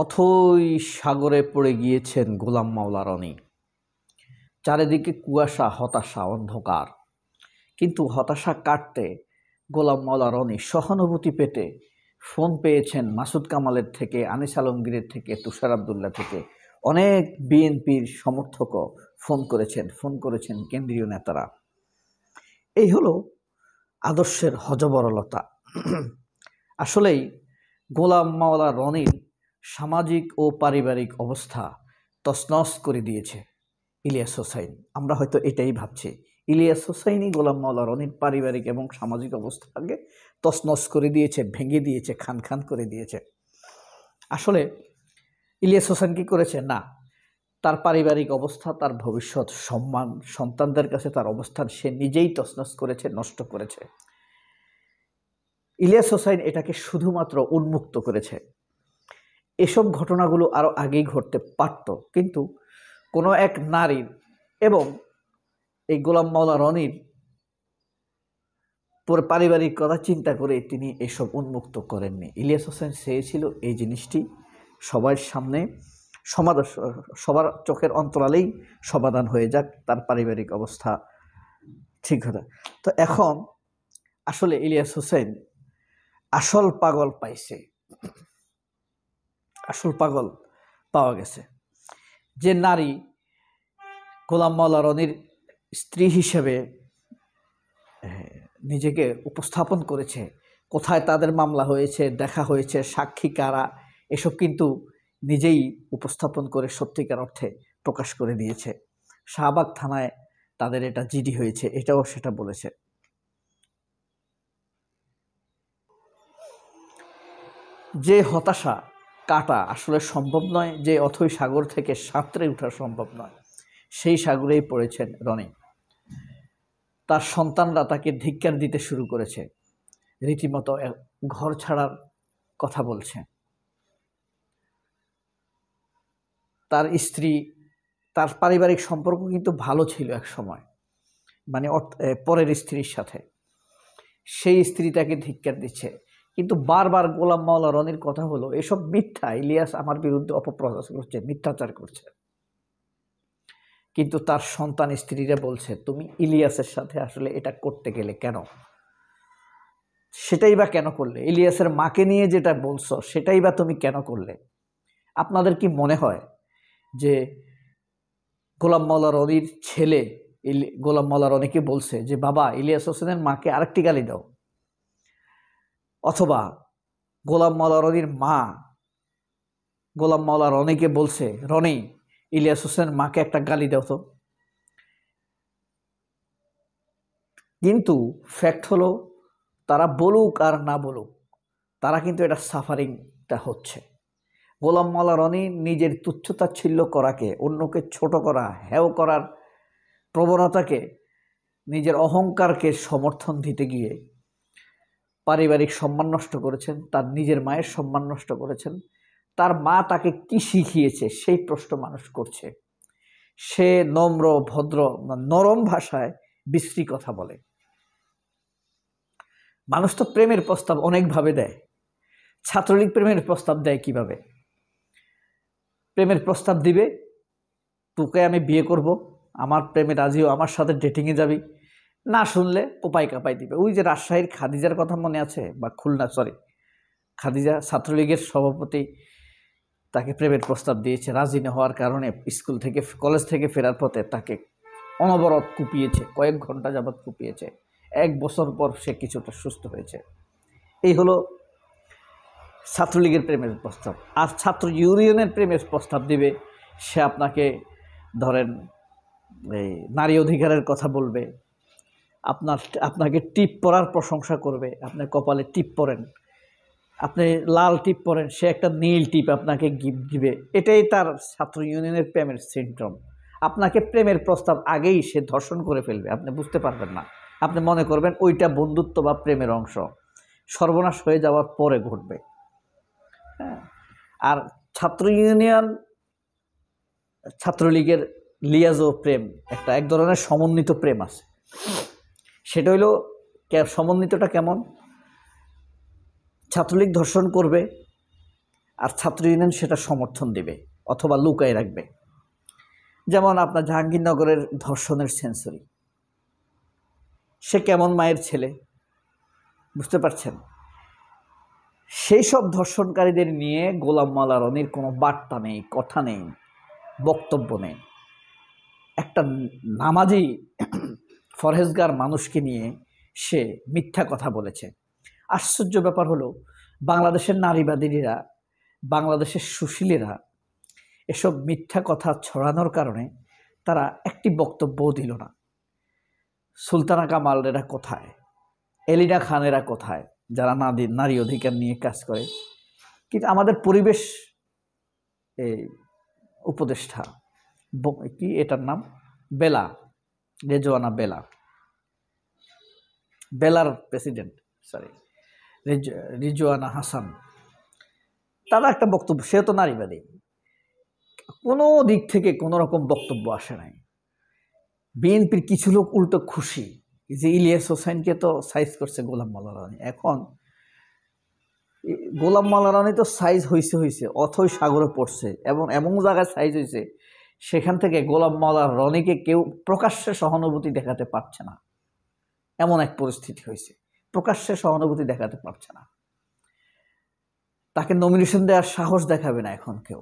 অথই সাগরে পড়ে গিয়েছেন গোলাম মাওলা রনি। চারিদিকে কুয়াশা, হতাশা, অন্ধকার। কিন্তু হতাশা কাটতে গোলাম মাওলা রনি সহানুভূতি পেতে ফোন পেয়েছেন মাসুদ কামালের থেকে, আনিস আলমগীরের থেকে, তুষার আবদুল্লাহ থেকে। অনেক বিএনপির সমর্থকও ফোন করেছেন কেন্দ্রীয় নেতারা। এই হলো আদর্শের হযবরলতা। আসলেই গোলাম মাওলা রনির সামাজিক ও পারিবারিক অবস্থা তছনছ করে দিয়েছে ইলিয়াস হোসাইন। আমরা হয়তো এটাই ভাবছি, ইলিয়াস হোসাইনই গোলাম মাওলা রনির পারিবারিক এবং সামাজিক অবস্থাকে তছনছ করে দিয়েছে, ভেঙে দিয়েছে, খান খান করে দিয়েছে। আসলে ইলিয়াস হোসাইন কি করেছে? না, তার পারিবারিক অবস্থা, তার ভবিষ্যৎ সম্মান, সন্তানদের কাছে তার অবস্থান সে নিজেই তছনছ করেছে, নষ্ট করেছে। ইলিয়াস হোসাইন এটাকে শুধুমাত্র উন্মুক্ত করেছে। এসব ঘটনাগুলো আরও আগেই ঘটতে পারত, কিন্তু কোনো এক নারীর এবং এই গোলাম মাওলা রনির পারিবারিক কথা চিন্তা করে তিনি এসব উন্মুক্ত করেননি। ইলিয়াস হোসেন চেয়েছিল এই জিনিসটি সবার সামনে সবার চোখের অন্তরালেই সমাধান হয়ে যাক, তার পারিবারিক অবস্থা ঠিক হতো। তো এখন আসলে ইলিয়াস হোসেন আসল পাগল পাইছে, আসল পাগল পাওয়া গেছে। যে নারী গোলাম মাওলা রনির স্ত্রী হিসেবে নিজেকে উপস্থাপন করেছে, কোথায় তাদের মামলা হয়েছে, দেখা হয়েছে, সাক্ষী কারা, এসব কিন্তু নিজেই উপস্থাপন করে সত্যিকার অর্থে প্রকাশ করে দিয়েছে। শাহবাগ থানায় তাদের এটা জিডি হয়েছে, এটাও সেটা বলেছে। যে হতাশা কাটা আসলে সম্ভব নয়, যে অথই সাগর থেকে সাঁতরে ওঠা সম্ভব নয়, সেই সাগরেই পড়েছেন রনি। তার সন্তানরা তাকে ধিক্কার দিতে শুরু করেছে, রীতিমতো ঘর ছাড়ার কথা বলছে। তার স্ত্রী, তার পারিবারিক সম্পর্ক কিন্তু ভালো ছিল এক সময়, মানে পরের স্ত্রীর সাথে, সেই স্ত্রী তাকে ধিক্কার দিচ্ছে। কিন্তু বারবার গোলাম মাওলা রনির কথা হলো এসব মিথ্যা, ইলিয়াস আমার বিরুদ্ধে অপপ্রচার করছে, মিথ্যাচার করছে। কিন্তু তার সন্তান স্ত্রীরা বলছে, তুমি ইলিয়াসের সাথে আসলে এটা করতে গেলে কেন, সেটাই বা কেন করলে? ইলিয়াসের মাকে নিয়ে যেটা বলছো সেটাই বা তুমি কেন করলে? আপনাদের কি মনে হয় যে গোলাম মাওলা রনির ছেলে গোলাম মাওলা রনিকে বলছে যে বাবা ইলিয়াস হোসেনের মাকে আরেকটি গালি দাও, অথবা গোলাম মাওলা রনির মা গোলাম মাওলা রনিকে বলছে রনি ইলিয়াস হোসেনের মাকে একটা গালি দাও তো? কিন্তু ফ্যাক্ট হলো, তারা বলুক আর না বলুক, তারা কিন্তু এটা সাফারিংটা হচ্ছে। গোলাম মাওলা রনি নিজের তুচ্ছতাচ্ছিল্য করাকে, অন্যকে ছোট করা, হেয় করার প্রবণতাকে, নিজের অহংকারকে সমর্থন দিতে গিয়ে পারিবারিক সম্মান নষ্ট করেছেন, তার নিজের মায়ের সম্মান নষ্ট করেছেন। তার মা তাকে কি শিখিয়েছে সেই প্রশ্ন মানুষ করছে। সে নম্র, ভদ্র, নরম ভাষায় বিশ্রী কথা বলে। মানুষ তো প্রেমের প্রস্তাব অনেকভাবে দেয়। ছাত্রলীগ প্রেমের প্রস্তাব দেয় কিভাবে? প্রেমের প্রস্তাব দিবে, তোকে আমি বিয়ে করব, আমার প্রেমে রাজিও, আমার সাথে ডেটিংয়ে যাবি, না শুনলে কোপাই কাপাই দিবে। ওই যে রাজশাহীর খাদিজার কথা মনে আছে, বা খুলনা, খাদিজা ছাত্রলীগের সভাপতি, তাকে প্রেমের প্রস্তাব দিয়েছে, রাজি না হওয়ার কারণে স্কুল থেকে, কলেজ থেকে ফেরার পথে তাকে অনবরত কুপিয়েছে, কয়েক ঘন্টা যাবৎ কুপিয়েছে। 1 বছর পর সে কিছুটা সুস্থ হয়েছে। এই হলো ছাত্রলীগের প্রেমের প্রস্তাব। আর ছাত্র ইউনিয়নের প্রেমের প্রস্তাব দিবে, সে আপনাকে ধরেন এই নারী অধিকারের কথা বলবে, আপনাকে টিপ পরার প্রশংসা করবে, আপনার কপালে টিপ পরেন, আপনি লাল টিপ পরেন, সে একটা নীল টিপ আপনাকে গিফট দিবে। এটাই তার ছাত্র ইউনিয়নের প্রেমের সিনড্রোম। আপনাকে প্রেমের প্রস্তাব আগেই সে ধর্ষণ করে ফেলবে, আপনি বুঝতে পারবেন না। আপনি মনে করবেন ওইটা বন্ধুত্ব বা প্রেমের অংশ, সর্বনাশ হয়ে যাওয়ার পরে ঘটবে। হ্যাঁ, আর ছাত্র ইউনিয়ন, ছাত্রলীগের লিয়াজো প্রেম, এক ধরনের সমন্বিত প্রেম আছে। সেটা হইল, সমন্বিতটা কেমন? ছাত্রলীগ ধর্ষণ করবে, আর ছাত্র ইউনিয়ন সেটা সমর্থন দেবে অথবা লুকায় রাখবে। যেমন আপনার জাহাঙ্গীরনগরের ধর্ষণের সেঞ্চুরি, সে কেমন মায়ের ছেলে বুঝতে পারছেন? সেই সব ধর্ষণকারীদের নিয়ে গোলাম মাওলা রনির কোনো বার্তা নেই, কথা নেই, বক্তব্য নেই। একটা নামাজি ফরহেজগার মানুষকে নিয়ে সে মিথ্যা কথা বলেছে। আশ্চর্য ব্যাপার হলো, বাংলাদেশের নারীবাদীরা, বাংলাদেশের সুশীলেরা এসব মিথ্যা কথা ছড়ানোর কারণে তারা একটি বক্তব্যও দিল না। সুলতানা কামালেরা কোথায়? এলিনা খানেরা কোথায়, যারা নারী অধিকার নিয়ে কাজ করে? কিন্তু আমাদের পরিবেশ উপদেষ্টা কি এটার নাম, বেলা, রেজওয়ানা বেলা, বেলার প্রেসিডেন্ট, সরি রিজওয়ানা হাসান, তারা একটা বক্তব্য, সে তো নারীবাদী, কোনো দিক থেকে কোনো রকম বক্তব্য আসে নাই। বিএনপির কিছু লোক উল্টো খুশি যে ইলিয়াস হোসেনকে তো সাইজ করছে গোলাম মাওলা রনি। এখন গোলাম মাওলা রনি তো সাইজ হয়েছে অথই সাগরে পড়ছে, এবং এমন জায়গায় সাইজ হয়েছে সেখান থেকে গোলাম মাওলা রনিকে কেউ প্রকাশ্যে সহানুভূতি দেখাতে পারছে না। এমন এক পরিস্থিতি হয়েছে, প্রকাশ্যে সহানুভূতি দেখাতে পারছে না, তাকে নমিনেশন দেওয়ার সাহস দেখাবে না এখন কেউ।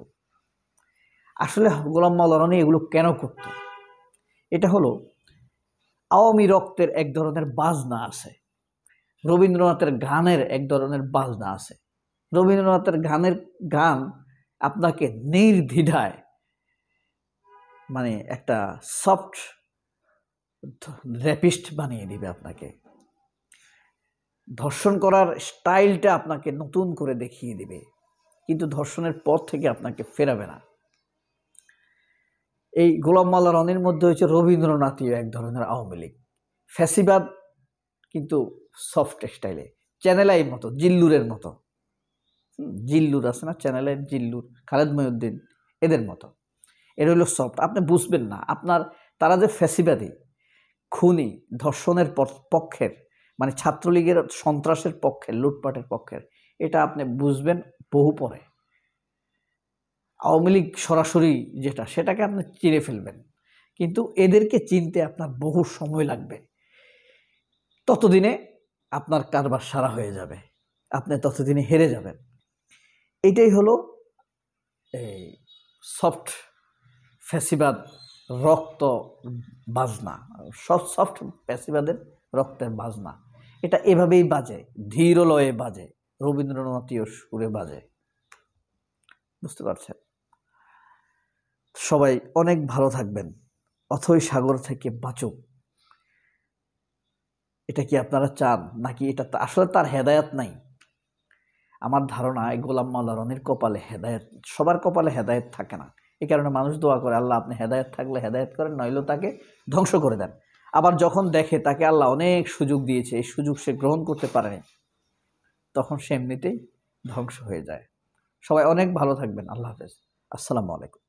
আসলে গোলাম মাওলা রনি এগুলো কেন করত? এটা হলো আওয়ামী রক্তের এক ধরনের বাজনা আছে, রবীন্দ্রনাথের গানের এক ধরনের বাজনা আছে। রবীন্দ্রনাথের গান আপনাকে নির্দ্বিধায়, মানে একটা সফট র্যাপিস্ট বানিয়ে দিবে আপনাকে। ধর্ষণ করার স্টাইলটা আপনাকে নতুন করে দেখিয়ে দিবে, কিন্তু ধর্ষণের পর থেকে আপনাকে ফেরাবে না। এই গোলাম মাওলা রনির মধ্যে হচ্ছে রবীন্দ্রনাথীয় এক ধরনের আওয়ামী লীগ, ফ্যাসিবাদ কিন্তু সফট স্টাইলে, চ্যানেলাই মতো, জিল্লুরের মতো। জিল্লুর আছে না, চ্যানেলের জিল্লুর, খালেদ মহিউদ্দিন, এদের মতো। এর হলো সফট, আপনি বুঝবেন না। তারা যে ফ্যাসিবাদী, খুনি, ধর্ষণের পক্ষের, মানে ছাত্রলীগের সন্ত্রাসের পক্ষের, লুটপাটের পক্ষের, এটা আপনি বুঝবেন বহু পরে। আওয়ামী লীগ সরাসরি যেটা, সেটাকে আপনি চিনে ফেলবেন, কিন্তু এদেরকে চিনতে আপনার বহু সময় লাগবে। ততদিনে আপনার কারবার সারা হয়ে যাবে, আপনি ততদিনে হেরে যাবেন। এটাই হলো এই সফট ফ্যাসিবাদ, রক্ত বাজনা, সফট ফ্যাসিবাদের রক্তের বাজনা। এটা এভাবেই বাজে, ধীর লয়ে বাজে, রবীন্দ্রনাথীয় সুরে বাজে। বুঝতে পারছেন? সবাই অনেক ভালো থাকবেন। অথই সাগর থেকে বাঁচুক, এটা কি আপনারা চান? নাকি এটা আসলে তার হেদায়েত নাই? আমার ধারণা এই গোলাম মাওলা রনির কপালে হেদায়েত, সবার কপালে হেদায়েত থাকে না। এই কারণে মানুষ দোয়া করে, আল্লাহ আপনি হেদায়েত থাকলে হেদায়েত করেন, নইলে তাকে ধ্বংস করে দেন। আবার যখন দেখে তাকে আল্লাহ অনেক সুযোগ দিয়েছে, এই সুযোগ সে গ্রহণ করতে পারেনি, তখন সে এমনিতেই ধ্বংস হয়ে যায়। সবাই অনেক ভালো থাকবেন। আল্লাহ হাফেজ, আসসালামু আলাইকুম।